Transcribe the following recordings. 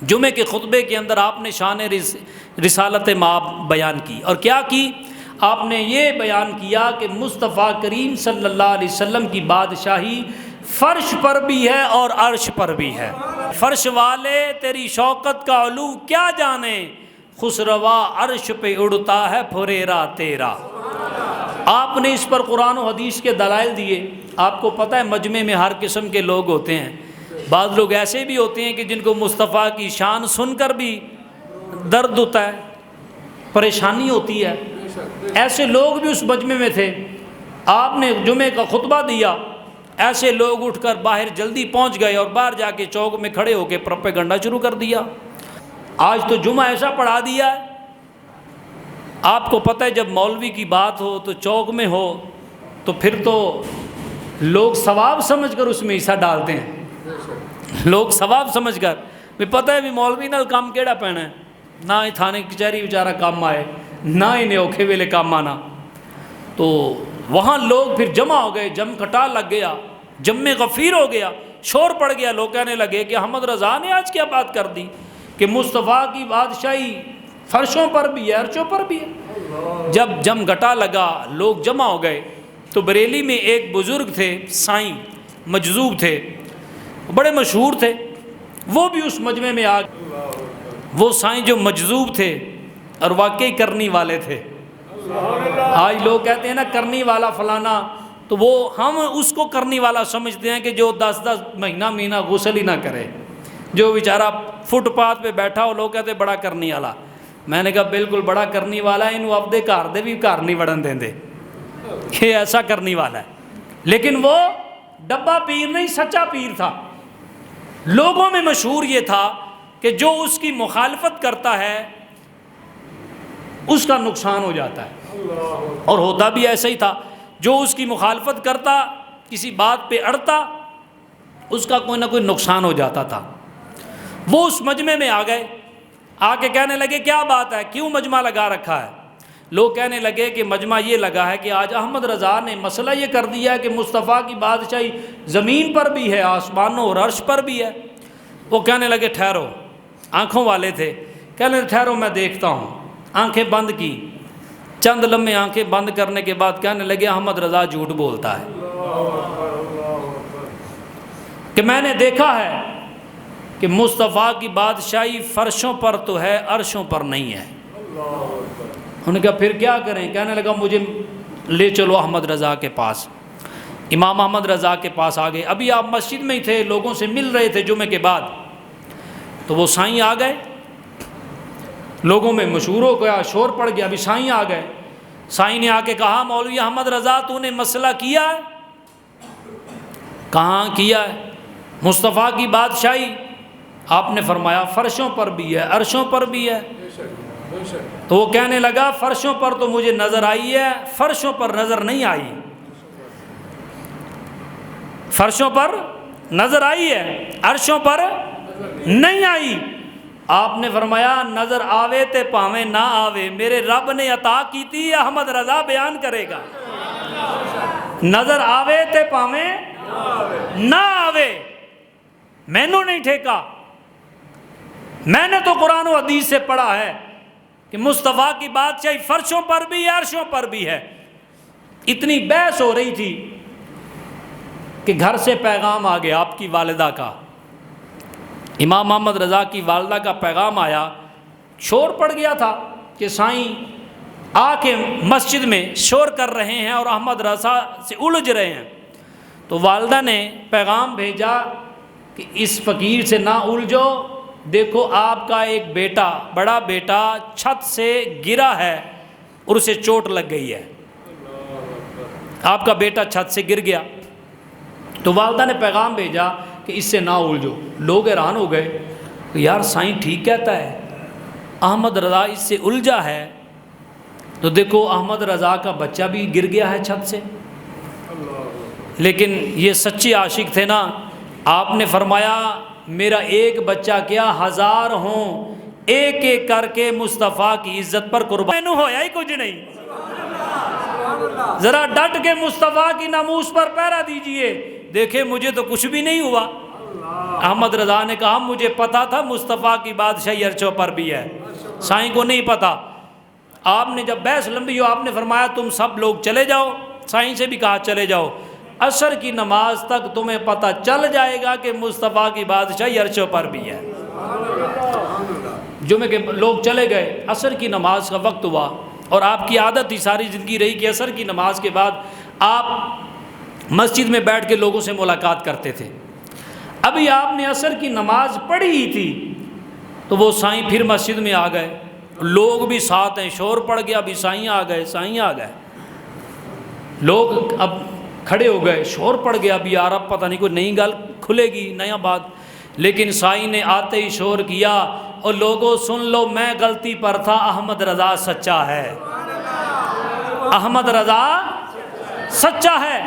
جمعے کے خطبے کے اندر آپ نے شان رسالت مآب بیان کی، اور کیا کی؟ آپ نے یہ بیان کیا کہ مصطفیٰ کریم صلی اللہ علیہ وسلم کی بادشاہی فرش پر بھی ہے اور عرش پر بھی ہے۔ فرش والے تیری شوکت کا علو کیا جانے، خسروا عرش پہ اڑتا ہے پھریرا تیرا۔ آپ نے اس پر قرآن و حدیث کے دلائل دیے۔ آپ کو پتہ ہے مجمع میں ہر قسم کے لوگ ہوتے ہیں، بعض لوگ ایسے بھی ہوتے ہیں کہ جن کو مصطفیٰ کی شان سن کر بھی درد ہوتا ہے، پریشانی ہوتی ہے، ایسے لوگ بھی اس مجمع میں تھے۔ آپ نے جمعے کا خطبہ دیا، ایسے لوگ اٹھ کر باہر جلدی پہنچ گئے اور باہر جا کے چوک میں کھڑے ہو کے پروپیگنڈا شروع کر دیا۔ آج تو جمعہ ایسا پڑھا دیا ہے، آپ کو پتہ ہے جب مولوی کی بات ہو تو چوک میں ہو تو پھر تو لوگ ثواب سمجھ کر اس میں حصہ ڈالتے ہیں، لوگ ثواب سمجھ کر، بھی پتہ ہے بھی مولوی نال کام کیڑا پینا ہے، نہ ہی تھانے کچہری بیچارہ کام آئے، نہ ہی اوکھے ویلے کام آنا۔ تو وہاں لوگ پھر جمع ہو گئے، جم کٹا لگ گیا، جم میں غفیر ہو گیا، شور پڑ گیا، لوگ کہنے لگے کہ احمد رضا نے آج کیا بات کر دی کہ مصطفیٰ کی بادشاہی فرشوں پر بھی ہے عرشوں پر بھی ہے۔ جب جم گٹا لگا، لوگ جمع ہو گئے، تو بریلی میں ایک بزرگ تھے، سائیں مجذوب تھے، بڑے مشہور تھے، وہ بھی اس مجمع میں آ گئے۔ وہ سائیں جو مجذوب تھے اور واقعی کرنی والے تھے، آج لوگ کہتے ہیں نا کرنی والا فلانا، تو وہ ہم اس کو کرنی والا سمجھتے ہیں کہ جو 10 مہینہ غسل ہی نہ کرے، جو بیچارہ فٹ پاتھ پہ بیٹھا ہو، لوگ کہتے ہیں بڑا کرنی والا۔ میں نے کہا بالکل بڑا کرنی والا ہے، انہوں اپنے گھر دے بھی گھر نہیں وڑن دیں دے، یہ ایسا کرنی والا ہے۔ لیکن وہ ڈبہ پیر نہیں، سچا پیر تھا۔ لوگوں میں مشہور یہ تھا کہ جو اس کی مخالفت کرتا ہے اس کا نقصان ہو جاتا ہے، اور ہوتا بھی ایسا ہی تھا۔ جو اس کی مخالفت کرتا، کسی بات پہ اڑتا، اس کا کوئی نہ کوئی نقصان ہو جاتا تھا۔ وہ اس مجمع میں آ گئے، آ کے کہنے لگے کیا بات ہے، کیوں مجمع لگا رکھا ہے؟ لوگ کہنے لگے کہ مجمع یہ لگا ہے کہ آج احمد رضا نے مسئلہ یہ کر دیا ہے کہ مصطفیٰ کی بادشاہی زمین پر بھی ہے، آسمانوں اور عرش پر بھی ہے۔ وہ کہنے لگے ٹھہرو، آنکھوں والے تھے، کہنے لگے ٹھہرو میں دیکھتا ہوں۔ آنکھیں بند کی، چند لمحے آنکھیں بند کرنے کے بعد کہنے لگے احمد رضا جھوٹ بولتا ہے کہ میں نے دیکھا ہے کہ مصطفیٰ کی بادشاہی فرشوں پر تو ہے، عرشوں پر نہیں ہے۔ انہوں نے کہا پھر کیا کریں؟ کہنے لگا مجھے لے چلو احمد رضا کے پاس۔ امام احمد رضا کے پاس آ گئے، ابھی آپ مسجد میں ہی تھے، لوگوں سے مل رہے تھے جمعے کے بعد، تو وہ سائیں آ گئے، لوگوں میں مشہور ہو گیا، شور پڑ گیا، ابھی سائیں آ گئے۔ سائیں نے آ کے کہا مولوی احمد رضا تو نے مسئلہ کیا ہے؟ کہاں کیا ہے؟ مصطفیٰ کی بادشاہی، آپ نے فرمایا فرشوں پر بھی ہے، عرشوں پر بھی ہے۔ تو وہ کہنے لگا فرشوں پر تو مجھے نظر آئی ہے، فرشوں پر نظر نہیں آئی، فرشوں پر نظر آئی ہے، عرشوں پر نہیں آئی۔ آپ نے فرمایا نظر آوے تے پاویں نہ آوے، میرے رب نے عطا کی تھی، احمد رضا بیان کرے گا۔ نظر آوے تے پاویں نہ آوے، مینوں نہیں ٹھیکا، میں نے تو قرآن و حدیث سے پڑھا ہے کہ مصطفیٰ کی بادشاہی فرشوں پر بھی ہے، عرشوں پر بھی ہے۔ اتنی بحث ہو رہی تھی کہ گھر سے پیغام آ گیا آپ کی والدہ کا، امام محمد رضا کی والدہ کا پیغام آیا، شور پڑ گیا تھا کہ سائیں آ کے مسجد میں شور کر رہے ہیں اور احمد رضا سے الجھ رہے ہیں۔ تو والدہ نے پیغام بھیجا کہ اس فقیر سے نہ الجھو، دیکھو آپ کا ایک بیٹا، بڑا بیٹا چھت سے گرا ہے اور اسے چوٹ لگ گئی ہے، آپ کا بیٹا چھت سے گر گیا۔ تو والدہ نے پیغام بھیجا کہ اس سے نہ الجھو۔ لوگ حیران ہو گئے کہ یار سائیں ٹھیک کہتا ہے، احمد رضا اس سے الجھا ہے، تو دیکھو احمد رضا کا بچہ بھی گر گیا ہے چھت سے۔ لیکن یہ سچے عاشق تھے نا، آپ نے فرمایا میرا ایک بچہ کیا 1000 ہوں، ایک ایک کر کے مصطفیٰ کی عزت پر قربان ہویا ہی کچھ نہیں۔ ذرا ڈٹ کے مصطفیٰ کی ناموس پر پہرا دیجئے، دیکھیں مجھے تو کچھ بھی نہیں ہوا۔ احمد رضا نے کہا مجھے پتا تھا مصطفیٰ کی بادشاہی عرشوں پر بھی ہے، سائیں کو نہیں پتا۔ آپ نے جب بحث لمبی ہو آپ نے فرمایا تم سب لوگ چلے جاؤ، سائیں سے بھی کہا چلے جاؤ، عصر کی نماز تک تمہیں پتہ چل جائے گا کہ مصطفیٰ کی بادشاہی عرشوں پر بھی ہے۔ جمعے کے لوگ چلے گئے، عصر کی نماز کا وقت ہوا، اور آپ کی عادت ہی ساری زندگی رہی کہ عصر کی نماز کے بعد آپ مسجد میں بیٹھ کے لوگوں سے ملاقات کرتے تھے۔ ابھی آپ نے عصر کی نماز پڑھی ہی تھی تو وہ سائیں پھر مسجد میں آ گئے، لوگ بھی ساتھ ہیں، شور پڑ گیا، ابھی سائیں آ گئے، سائیں آ گئے، لوگ اب کھڑے ہو گئے، شور پڑ گیا، ابھی یار اب پتہ نہیں کوئی نئی گل کھلے گی، نیا بات۔ لیکن سائیں نے آتے ہی شور کیا، اور لوگوں سن لو میں غلطی پر تھا، احمد رضا سچا ہے، احمد رضا سچا ہے۔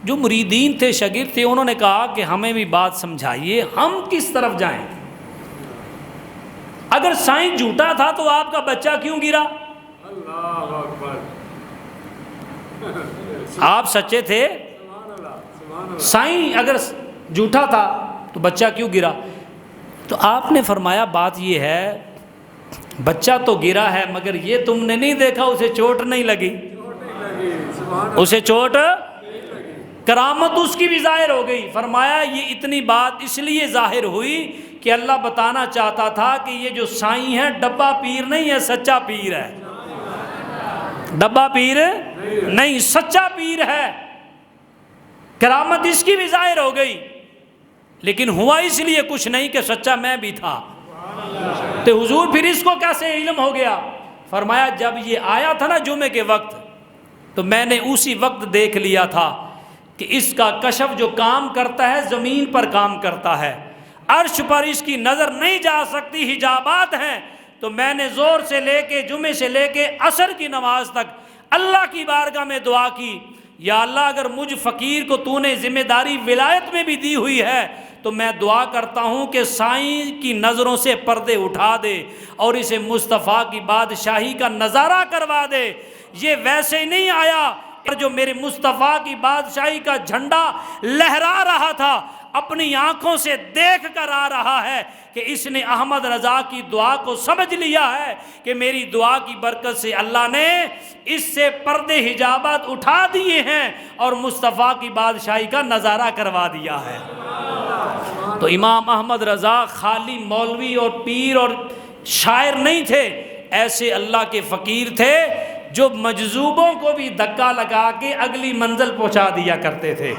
جو مریدین تھے، شاگرد تھے، انہوں نے کہا کہ ہمیں بھی بات سمجھائیے، ہم کس طرف جائیں؟ اگر سائیں جھوٹا تھا تو آپ کا بچہ کیوں گرا؟ اللہ اکبر، آپ سچے تھے، سائیں اگر جھوٹا تھا تو بچہ کیوں گرا؟ تو آپ نے فرمایا بات یہ ہے، بچہ تو گرا ہے مگر یہ تم نے نہیں دیکھا اسے چوٹ نہیں لگی، اسے چوٹ، کرامت اس کی بھی ظاہر ہو گئی۔ فرمایا یہ اتنی بات اس لیے ظاہر ہوئی کہ اللہ بتانا چاہتا تھا کہ یہ جو سائیں ہے ڈبہ پیر نہیں ہے، سچا پیر ہے، ڈبہ پیر نہیں، سچا پیر ہے، کرامت اس کی بھی ظاہر ہو گئی، لیکن ہوا اس لیے کچھ نہیں کہ سچا میں بھی تھا۔ تو حضور پھر اس کو کیسے علم ہو گیا؟ فرمایا جب یہ آیا تھا نا جمعے کے وقت تو میں نے اسی وقت دیکھ لیا تھا کہ اس کا کشف جو کام کرتا ہے زمین پر کام کرتا ہے، عرش پر اس کی نظر نہیں جا سکتی، حجابات ہیں۔ تو میں نے زور سے لے کے جمعے سے لے کے عصر کی نماز تک اللہ کی بارگاہ میں دعا کی، یا اللہ اگر مجھ فقیر کو تو نے ذمہ داری ولایت میں بھی دی ہوئی ہے تو میں دعا کرتا ہوں کہ سائیں کی نظروں سے پردے اٹھا دے اور اسے مصطفیٰ کی بادشاہی کا نظارہ کروا دے۔ یہ ویسے ہی نہیں آیا پر جو میرے مصطفیٰ کی بادشاہی کا جھنڈا لہرا رہا تھا، اپنی آنکھوں سے دیکھ کر آ رہا ہے کہ اس نے احمد رضا کی دعا کو سمجھ لیا ہے کہ میری دعا کی برکت سے اللہ نے اس سے پردے حجابات اٹھا دیے ہیں اور مصطفیٰ کی بادشاہی کا نظارہ کروا دیا ہے۔ تو امام احمد رضا خالی مولوی اور پیر اور شاعر نہیں تھے، ایسے اللہ کے فقیر تھے جو مجذوبوں کو بھی دھکا لگا کے اگلی منزل پہنچا دیا کرتے تھے۔